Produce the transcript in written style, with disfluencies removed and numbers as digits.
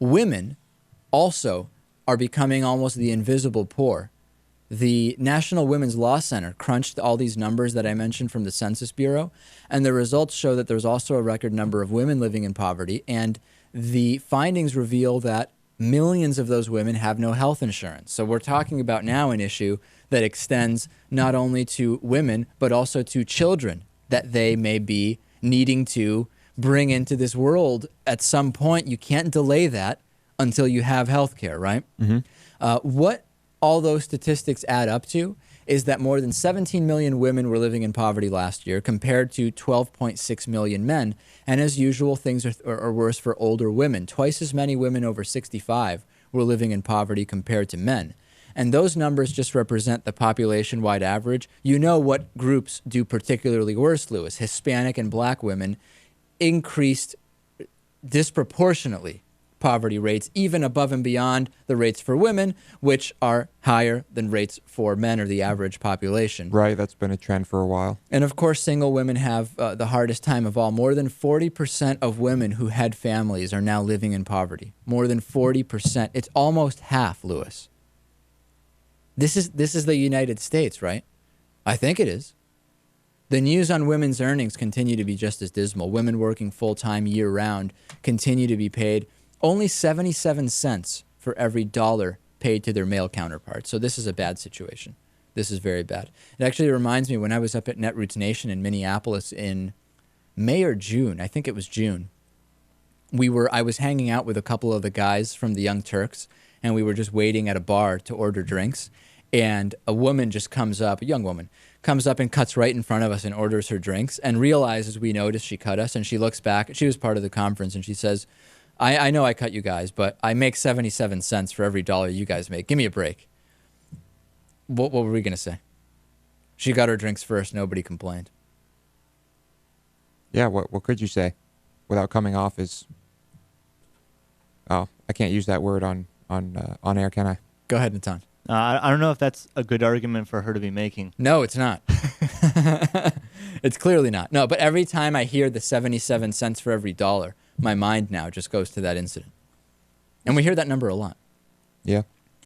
women also are becoming almost the invisible poor. The National Women's Law Center crunched all these numbers that I mentioned from the Census Bureau, and the results show that there's also a record number of women living in poverty, and the findings reveal that millions of those women have no health insurance. So we're talking about now an issue that extends not only to women, but also to children that they may be needing to bring into this world at some point. You can't delay that until you have health care, right? What all those statistics add up to is that more than 17 million women were living in poverty last year compared to 12.6 million men. And as usual, things are worse for older women. Twice as many women over 65 were living in poverty compared to men. And those numbers just represent the population-wide average. You know what groups do particularly worse, Lewis. Hispanic and black women increased disproportionately poverty rates, even above and beyond the rates for women, which are higher than rates for men or the average population. Right, that's been a trend for a while. And of course, single women have the hardest time of all. More than 40% of women who had families are now living in poverty. More than 40%. It's almost half, Lewis. This is the United States, right? I think it is. The news on women's earnings continue to be just as dismal. Women working full-time year-round continue to be paid only 77 cents for every dollar paid to their male counterparts. So this is a bad situation. This is very bad. It actually reminds me when I was up at Netroots Nation in Minneapolis in May or June. I think it was June. I was hanging out with a couple of the guys from the Young Turks, and we were just waiting at a bar to order drinks. And a woman just comes up, a young woman, comes up and cuts right in front of us and orders her drinks and realizes we noticed she cut us. And she looks back. She was part of the conference, and she says, I know I cut you guys, but I make 77 cents for every dollar you guys make. Give me a break. What were we going to say? She got her drinks first. Nobody complained. Yeah, what could you say without coming off as... Oh, I can't use that word on air, can I? Go ahead, Natan. I don't know if that's a good argument for her to be making. No, it's not. It's clearly not. No, but every time I hear the 77 cents for every dollar, my mind now just goes to that incident. And we hear that number a lot. Yeah.